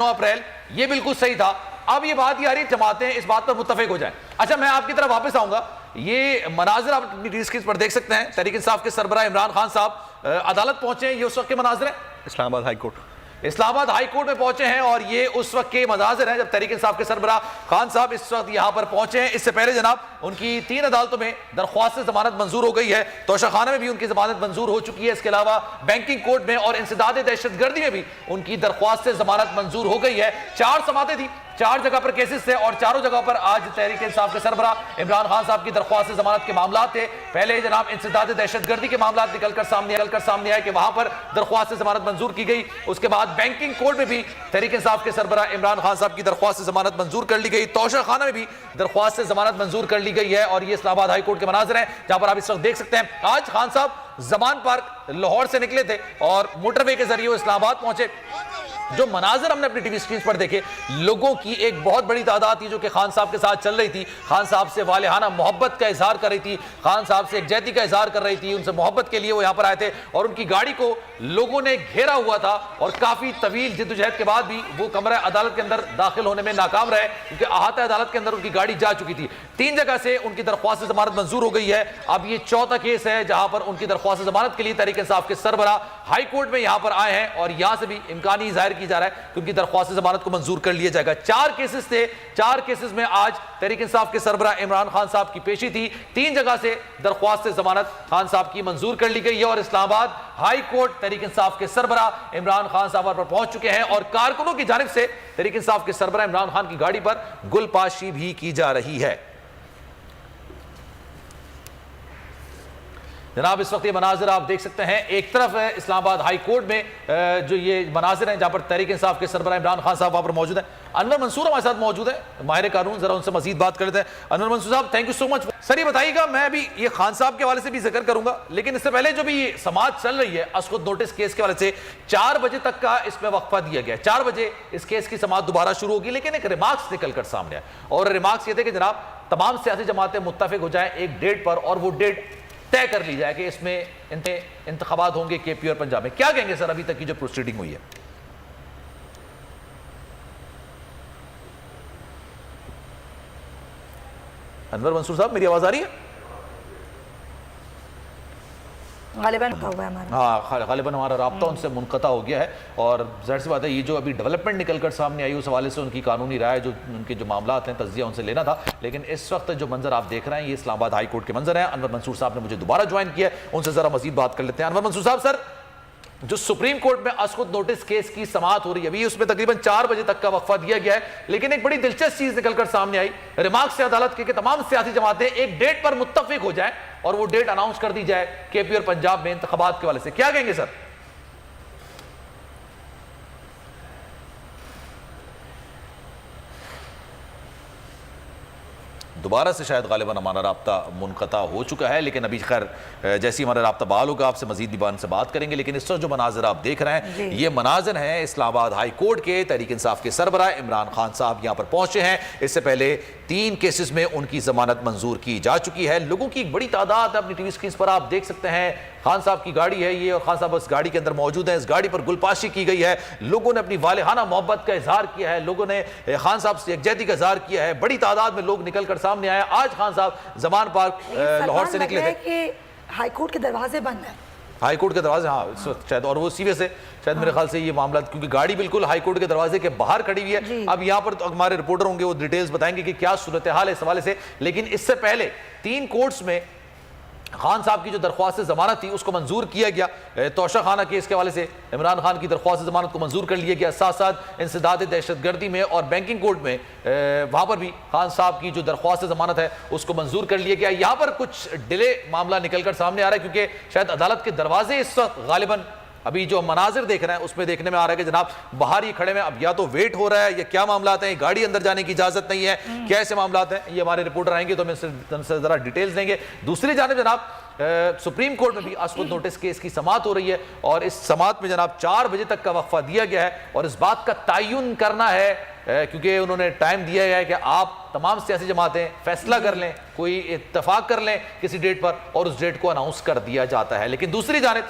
अप्रैल ये बिल्कुल सही था। अब ये बात आ रही जमातें इस बात पर मुत्तफिक हो जाएं। अच्छा, मैं आपकी तरफ वापस आऊंगा। ये मनाजिर आप अपनी स्क्रीन पर देख सकते हैं। तहरीक इंसाफ के सरबराह इमरान खान साहब अदालत पहुंचे हैं। ये उस वक्त के मनाजिर हैं, इस्लामाबाद हाई कोर्ट में पहुंचे हैं और ये उस वक्त के मनाजिर हैं जब तहरीक इंसाफ के सरबराह खान साहब इस वक्त यहां पर पहुंचे हैं। इससे पहले जनाब उनकी 3 अदालतों में दरख्वास्त से जमानत मंजूर हो गई है। तोशाखाना में भी उनकी जमानत मंजूर हो चुकी है। इसके अलावा बैंकिंग कोर्ट में और इंसदाद दहशतगर्दी में भी उनकी दरख्वास्त से जमानत मंजूर हो गई है। 4 समातें थी, 4 जगह पर केसेस थे और चारों जगह पर आज तहरीक इंसाफ के सरबराह इमरान खान साहब की दरख्वास्त से जमानत के मामला थे। पहले जनाब इंसदाद दहशतगर्दी के मामला निकलकर सामने आए कि वहां पर दरख्वास्त से जमानत मंजूर की गई। उसके बाद बैंकिंग कोर्ट में भी तहरीक इंसाफ के सरबराह इमरान खान साहब की दरख्वास्त से जमानत मंजूर कर ली गई। तोशाखाना में भी दरख्वास्त से जमानत मंजूर कर ली गई है और ये इस्लामाबाद हाई कोर्ट के मनाजिर हैं जहां पर आप इस वक्त देख सकते हैं। आज खान साहब जमान पार्क लाहौर से निकले थे और मोटरवे के जरिए इस्लामाबाद पहुंचे। जो मनाजिर हमने अपनी टीवी स्क्रीन पर देखे, लोगों की एक बहुत बड़ी तादाद थी जो कि खान साहब के साथ चल रही थी। खान साहब से वालिहाना मोहब्बत का इजहार कर रही थी, खान साहब से एकजहती का इजहार कर रही थी। उनसे मोहब्बत के लिए वो यहाँ पर आए थे और उनकी गाड़ी को लोगों ने घेरा हुआ था और काफी तवील जिद्दोजहद के बाद भी वो कमरा अदालत के अंदर दाखिल होने में नाकाम रहे क्योंकि अहाता अदालत के अंदर उनकी गाड़ी जा चुकी थी। 3 जगह से उनकी दरख्वास्त जमानत मंजूर हो गई है। अब ये 4था केस है जहां पर उनकी दरख्वास्त जमानत के लिए तहरीक इंसाफ के सरबराह हाई कोर्ट में यहां पर आए हैं और यहां से भी इम्कान ही जाहिर की जा रहा है कि उनकी दरख्वास्त जमानत को मंजूर कर लिया जाएगा। 4 केसेस थे, 4 केसेस में आज तहरीक इंसाफ के सरबराह इमरान खान साहब की पेशी थी। 3 जगह से दरख्वास्त जमानत खान साहब की मंजूर कर ली गई है और इस्लामाबाद हाई कोर्ट तहरीक इंसाफ के सरबराह इमरान खान साहब पर पहुंच चुके हैं और कारकुनों की जानिब से तहरीक इंसाफ के सरबराह इमरान खान की गाड़ी पर गुलपाशी भी की जा रही है। जनाब इस वक्त ये मनाजिर आप देख सकते हैं। एक तरफ है इस्लामाबाद हाई कोर्ट में जो ये मनाजिर हैं जहां पर तहरीक इंसाफ के सरबराह इमरान खान साहब वहां पर मौजूद हैं। अनवर मंसूर हमारे साथ मौजूद है, माहिर कानून, जरा उनसे मजीद बात कर लेते हैं। अनवर मंसूर साहब, thank you so much. Sir ये बताइएगा, मैं अभी ये खान साहब के हवाले से भी जिक्र करूंगा लेकिन इससे पहले जो भी ये समाअत चल रही है अस्कुद नोटिस केस के हवाले से 4 बजे तक का इसमें वक्फा दिया गया। 4 बजे इस केस की समाअत दोबारा शुरू होगी लेकिन एक रिमार्क्स निकल कर सामने आए और रिमार्क्स ये थे कि जनाब तमाम सियासी जमातें मुत्तफिक हो जाए एक डेट पर और वो डेट तय कर ली जाए कि इसमें इंतखाबात होंगे केपी और पंजाब में। क्या कहेंगे सर अभी तक की जो प्रोसीडिंग हुई है? अनवर मंसूर साहब, मेरी आवाज आ रही है? गालिबन हमारा, हाँ, गालिबन हमारा राब्ता उनसे मुनक़ता हो गया है और ज़ाहिर सी बात है ये जो अभी डेवलपमेंट निकल कर सामने आई उस हवाले से उनकी कानूनी राय जो उनके जो मामला हैं तज्जिया उनसे लेना था। लेकिन इस वक्त जो मंजर आप देख रहे हैं ये इस्लामाबाद हाई कोर्ट के मंजर हैं। अनवर मंसूर साहब ने मुझे दोबारा ज्वाइन किया है, उनसे ज़रा मजीद बात कर लेते हैं। अनवर मंसूर साहब, सर जो सुप्रीम कोर्ट में अस्कुद नोटिस केस की समाअत हो रही है अभी उसमें तकरीबन 4 बजे तक का वक्फा दिया गया है लेकिन एक बड़ी दिलचस्प चीज निकलकर सामने आई। रिमार्क से अदालत के तमाम सियासी जमातें एक डेट पर मुत्तफिक हो जाए और वो डेट अनाउंस कर दी जाए केपी और पंजाब में इंतखाबात के वाले से। क्या कहेंगे सर? दोबारा से शायद गालिबन हमारा राब्ता मुनक़ता हो चुका है लेकिन अभी खैर जैसे हमारा राब्ता बहाल होगा आपसे मजीद निबान से बात करेंगे। लेकिन इस वक्त जो मनाजिर आप देख रहे हैं ये मनाजिर हैं इस्लामाबाद हाई कोर्ट के। तहरीक इंसाफ के सरबराह इमरान खान साहब यहाँ पर पहुंचे हैं। इससे पहले 3 केसेस में उनकी जमानत मंजूर की जा चुकी है। लोगों की एक बड़ी तादाद अपनी टीवी स्क्रीन पर आप देख सकते हैं। खान साहब की गाड़ी है ये और खान साहब इस गाड़ी के अंदर मौजूद है। इस गाड़ी पर गुलपाशी की गई है। लोगों ने अपनी वालिहाना मोहब्बत का इजहार किया है, लोगों ने खान साहब से एकजहती का इजहार किया है। बड़ी तादाद में लोग निकल कर सामने आए। आज खान साहब जमान पार्क लाहौर से निकले थे कि हाई कोर्ट के दरवाजे बंद है, हाई कोर्ट के दरवाजे, हाँ इस वक्त शायद, और वो सीवे से शायद मेरे ख्याल से ये मामला क्योंकि गाड़ी बिल्कुल हाई कोर्ट के दरवाजे के बाहर खड़ी हुई है। अब यहाँ पर तो हमारे रिपोर्टर होंगे वो डिटेल्स बताएंगे कि क्या सूरत हाल है इस हवाले से। लेकिन इससे पहले 3 कोर्ट्स में खान साहब की जो दरख्वास्त जमानत थी उसको मंजूर किया गया। तोशाखाना केस के हवाले से इमरान खान की दरख्वास्त जमानत को मंजूर कर लिया गया। साथ साथ इंसदाद दहशतगर्दी में और बैंकिंग कोर्ट में वहां पर भी खान साहब की जो दरख्वास्त जमानत है उसको मंजूर कर लिया गया। यहाँ पर कुछ डिले मामला निकलकर सामने आ रहा है क्योंकि शायद अदालत के दरवाजे इस वक्त गालिबन अभी जो मनाजिर देख रहे हैं उसमें देखने में आ रहा है कि जनाब बाहर ही खड़े में अब या तो वेट हो रहा है या क्या मामला है, गाड़ी अंदर जाने की इजाजत नहीं है, क्या ऐसे मामला हैं, ये हमारे रिपोर्टर आएंगे तो हमें जरा डिटेल्स देंगे। दूसरी जानिब जनाब सुप्रीम कोर्ट में भी अस्कुद नोटिस केस की समाअत हो रही है और इस समाअत में जनाब 4 बजे तक का वक्फा दिया गया है और इस बात का तयन करना है क्योंकि उन्होंने टाइम दिया गया है कि आप तमाम सियासी जमातें फैसला कर लें, कोई इत्तफाक कर लें किसी डेट पर और उस डेट को अनाउंस कर दिया जाता है। लेकिन दूसरी जानिब